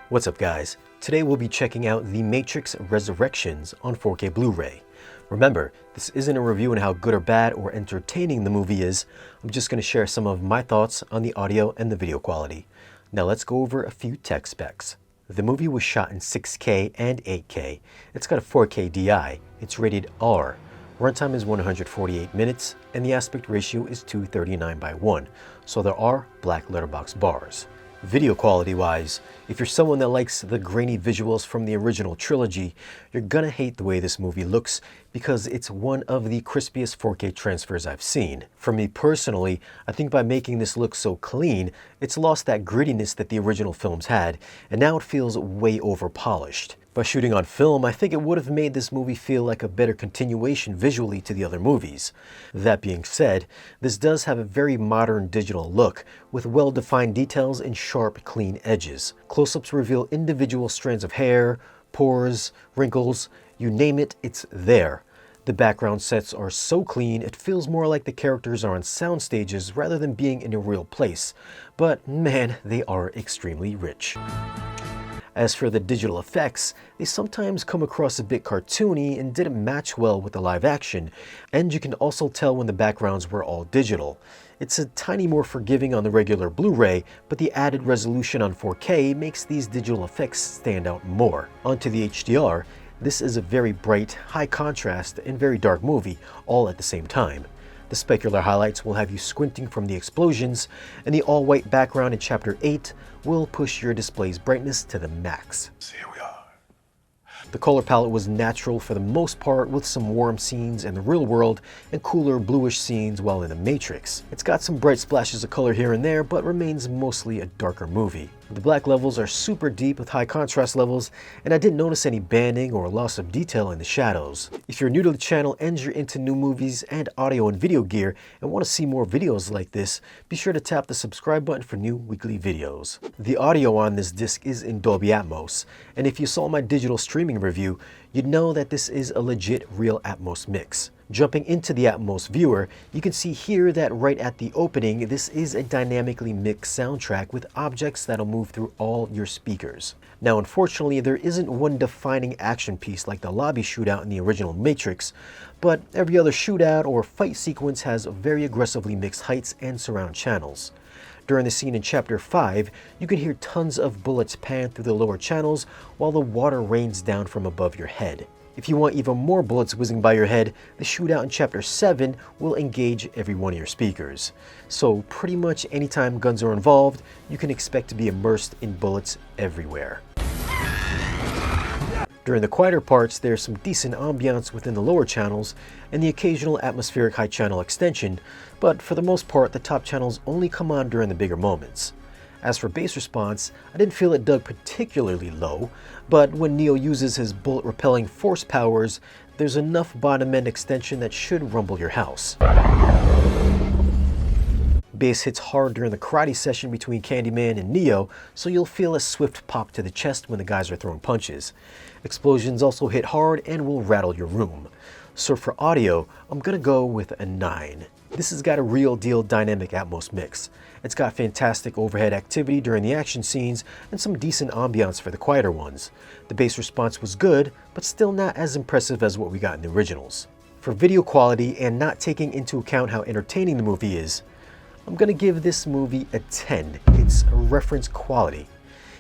What's up guys? Today we'll be checking out The Matrix Resurrections on 4K Blu-ray. Remember, this isn't a review on how good or bad or entertaining the movie is. I'm just going to share some of my thoughts on the audio and the video quality. Now let's go over a few tech specs. The movie was shot in 6K and 8K. It's got a 4K DI. It's rated R. Runtime is 148 minutes, and the aspect ratio is 239:1, so there are black letterbox bars. Video quality wise, if you're someone that likes the grainy visuals from the original trilogy, you're gonna hate the way this movie looks because it's one of the crispiest 4K transfers I've seen. For me personally, I think by making this look so clean, it's lost that grittiness that the original films had, and now it feels way over polished. By shooting on film, I think it would have made this movie feel like a better continuation visually to the other movies. That being said, this does have a very modern digital look, with well-defined details and sharp, clean edges. Close-ups reveal individual strands of hair, pores, wrinkles, you name it, it's there. The background sets are so clean, it feels more like the characters are on sound stages rather than being in a real place. But man, they are extremely rich. As for the digital effects, they sometimes come across a bit cartoony and didn't match well with the live action, and you can also tell when the backgrounds were all digital. It's a tiny more forgiving on the regular Blu-ray, but the added resolution on 4K makes these digital effects stand out more. Onto the HDR, this is a very bright, high contrast, and very dark movie, all at the same time. The specular highlights will have you squinting from the explosions, and the all-white background in Chapter 8 will push your display's brightness to the max. So here we are. The color palette was natural for the most part, with some warm scenes in the real world and cooler bluish scenes while in the Matrix. It's got some bright splashes of color here and there, but remains mostly a darker movie. The black levels are super deep with high contrast levels, and I didn't notice any banding or loss of detail in the shadows. If you're new to the channel and you're into new movies and audio and video gear and want to see more videos like this, be sure to tap the subscribe button for new weekly videos. The audio on this disc is in Dolby Atmos, and if you saw my digital streaming review, you'd know that this is a legit real Atmos mix. Jumping into the Atmos viewer, you can see here that right at the opening, this is a dynamically mixed soundtrack with objects that'll move through all your speakers. Now, unfortunately, there isn't one defining action piece like the lobby shootout in the original Matrix, but every other shootout or fight sequence has very aggressively mixed heights and surround channels. During the scene in Chapter 5, you can hear tons of bullets pan through the lower channels while the water rains down from above your head. If you want even more bullets whizzing by your head, the shootout in Chapter 7 will engage every one of your speakers. So pretty much anytime guns are involved, you can expect to be immersed in bullets everywhere. During the quieter parts, there's some decent ambiance within the lower channels and the occasional atmospheric high channel extension, but for the most part, the top channels only come on during the bigger moments. As for bass response, I didn't feel it dug particularly low, but when Neo uses his bullet-repelling force powers, there's enough bottom-end extension that should rumble your house. Bass hits hard during the karate session between Candyman and Neo, so you'll feel a swift pop to the chest when the guys are throwing punches. Explosions also hit hard and will rattle your room. So for audio, I'm gonna go with a 9. This has got a real deal dynamic Atmos mix. It's got fantastic overhead activity during the action scenes and some decent ambiance for the quieter ones. The bass response was good, but still not as impressive as what we got in the originals. For video quality and not taking into account how entertaining the movie is, I'm gonna give this movie a 10. It's a reference quality.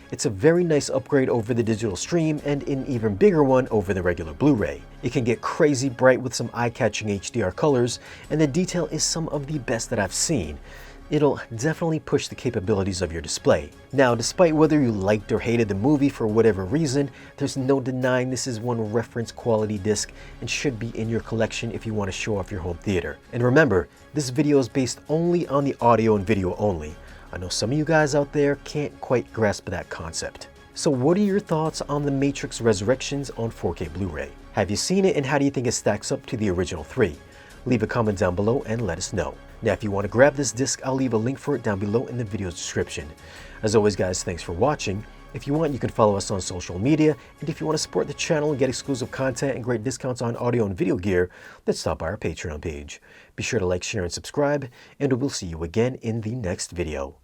It's a very nice upgrade over the digital stream and an even bigger one over the regular Blu-ray. It can get crazy bright with some eye-catching HDR colors, and the detail is some of the best that I've seen. It'll definitely push the capabilities of your display. Now, despite whether you liked or hated the movie for whatever reason, there's no denying this is one reference quality disc and should be in your collection if you want to show off your home theater. And remember, this video is based only on the audio and video only. I know some of you guys out there can't quite grasp that concept. So what are your thoughts on The Matrix Resurrections on 4K Blu-ray? Have you seen it, and how do you think it stacks up to the original 3? Leave a comment down below and let us know. Now, if you want to grab this disc, I'll leave a link for it down below in the video's description. As always guys, thanks for watching. If you want, you can follow us on social media, and if you want to support the channel and get exclusive content and great discounts on audio and video gear, then stop by our Patreon page. Be sure to like, share, and subscribe, and we'll see you again in the next video.